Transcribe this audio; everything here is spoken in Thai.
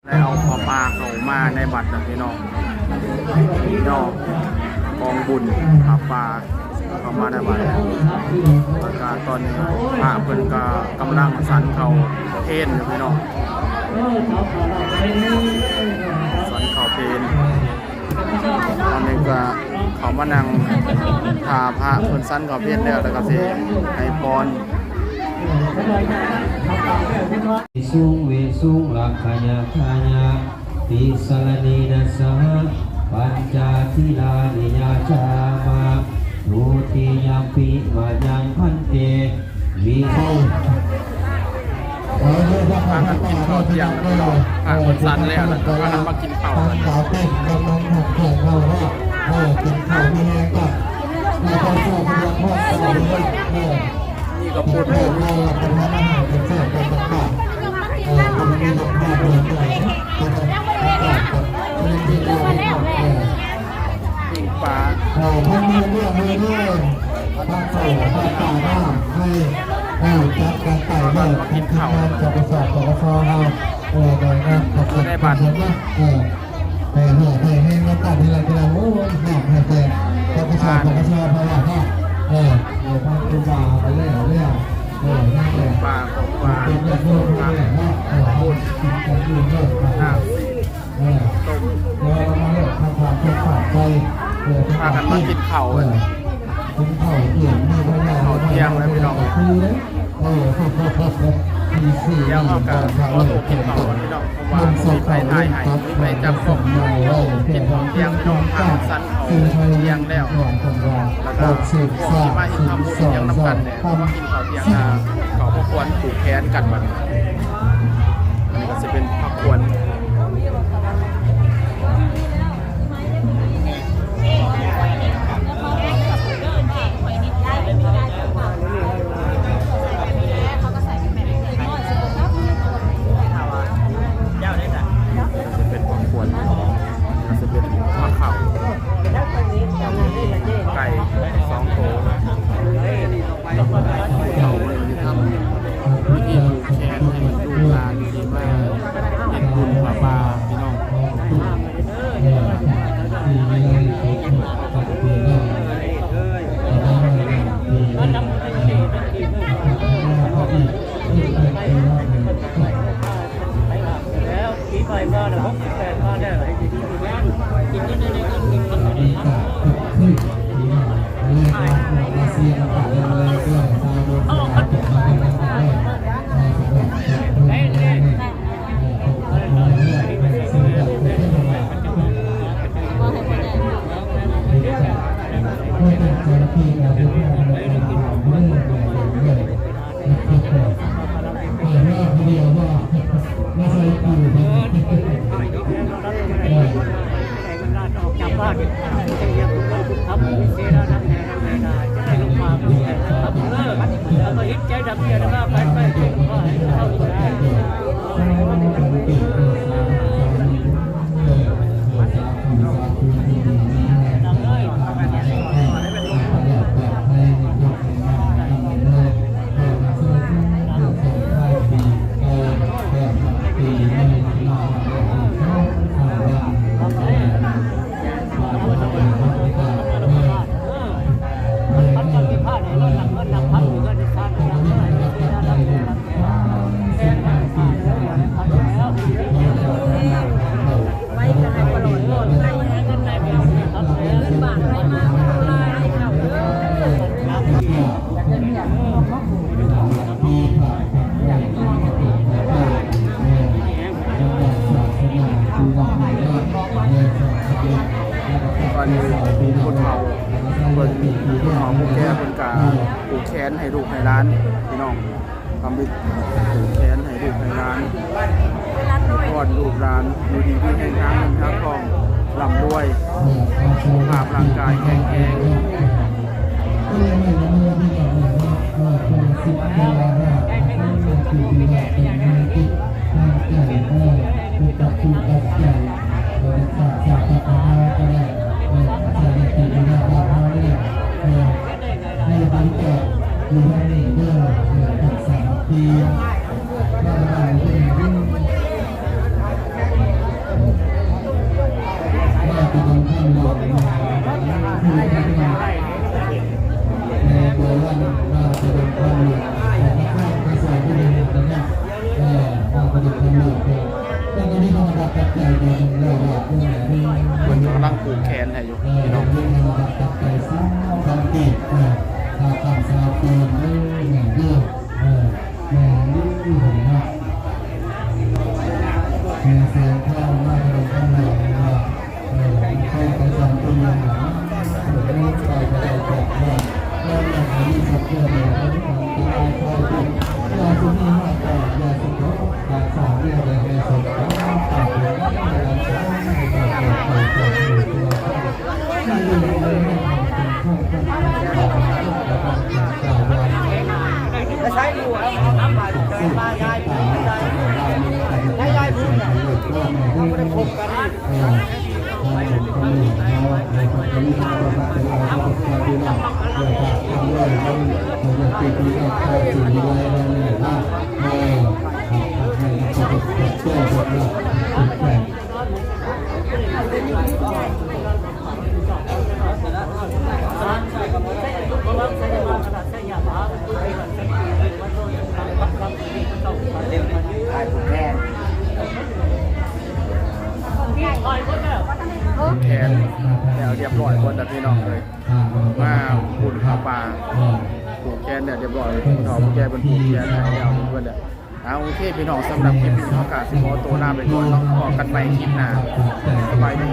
ได้เอาปลาเขามาในบัตรนะพี่น้องกองบุญหาปลาเขามาในบัตรแล้วก็ตอนนี้พระเพิ่นก็กำลังสันเขาเพนอยู่พี่น้องสันเขาเพนตอนนี้ก็เขามานั่งพาพระเพิ่นสันเขาเพนแล้วก็สิให้พรสุงเวสุงลักขยาขายาติสลนีนัสสะปัญจทิลานิยาจามารูติยามปิวายังพันเตวิโภพากันกินข้าวเที่ยงพาคนสันแล้วพากันมากินข้าวกันสาวเต้นกำลังหักแข่งเข้าว่ากินข้าวมีแรงกับในตอนช่วงพลังพ่อสมัยนี่ก็พูดถึงเราเป็นทำอาหารเป็นแซ่บเป็นต่างๆคนมีราคาเดินใจเป็นต่างๆกับคนที่เราปิ้งปลาท่านมีเรื่องเลยด้วยทางส่งทางต่างหน้าให้จัดการไต่เลิกกินข้าวจะไปสอบปกครองเราโดยนะขอบคุณได้บัตรให้เงินตัดทีละทีละโอ้ยหนักให้แต่จะไปสอบปกครองเพราะว่าทางคุณบ่าวไปเรื่อยนั่นแหละปลาของปลาพูดกันยืนเลิกต้มแล้วมาเลิกทำความเชื่อฝากใจพากันมากินข้าวกินข้าวเที่ยงนี่ก็ได้ข้าวเที่ยงแล้วพี่น้องเดี๋ยวเอากันเราถูกกินข้าวพี่น้องเพราะว่ามีไปถ่ายให้มีไปจับกบกินข้าวเที่ยงน้องทางสันเขาเที่ยงแล้วแล้วก็พวกที่มาเห็นทำบุญยังน้ำกันเนี่ยเขามากินข้าวเที่ยงเขาพวกควรผูกแขนกันมันอันนี้ก็จะเป็นพักควรไก่2 โตเขาทำวิธีผูกแขนให้ลูกหลานที่มาเห็นบุญปลาพี่น้องตอนนี้คนเฒ่าคนผู้แก่คนกาผูกแขนให้ลูกให้ร้านพี่น้องทำบิดผูกแขนให้ลูกให้ร้านกอดลูกร้านอยู่ดีที่แห่งทางเงินทางทองลำด้วยสุขภาพร่างกายแข็งแรงอยู่ในนี้เมื่อ13 ปีก็ได้ ปัจจัยในเรื่องว่าเรื่องนี้ เพิ่นกำลังผูกแขนให้อยู่พี่น้อง เรื่องปัจจัยสร้างความเก่งทางการสาวปีนนี่แห่งเดียวแห่งนี้ที่เห็นว่าแห่งเสียงเข้ามาตรงกันเลยว่าเข้าไปสองปีอย่างนี้ไปได้แบบว่าแล้วอย่างนี้สักเดือนเลยแล้วที่ทำการเข้าไปยาสุนีมาต่อยาสุนีการสอนเรื่องอะไรในสมองต่างๆในการสอนในการเปิดเผยตัวตัวที่อยู่ในเป็นข้อความต่างๆแล้วก็การกล่าววาจะใช้ดูแล้วทำมาเจอมายายพูดได้ยายพูดเนี่ยเขาไม่ได้คบกันคนหนึ่งเราในคนนี้เราจะเป็นเราก็เป็นคนที่เราจะทำด้วยเราจะติดที่เราเข้าสู่ในวัยเราเนี่ยนะให้เราเป็นตัวเราเป็นแฟนแขนแล้วเรียบร้อยหมดแล้วพี่น้องเลยมาบุญข้าวปลาผูกแขนเนี่ยเรียบร้อยผู้เฒ่าผู้แก่เป็นผูกแขนให้แล้วเพื่อนเนี่ยโอเคพี่น้องสำหรับคลิปนี้ขอกราบสิขอตัวลาไปก่อนเนาะพบกันใหม่คลิปหน้าสบายดี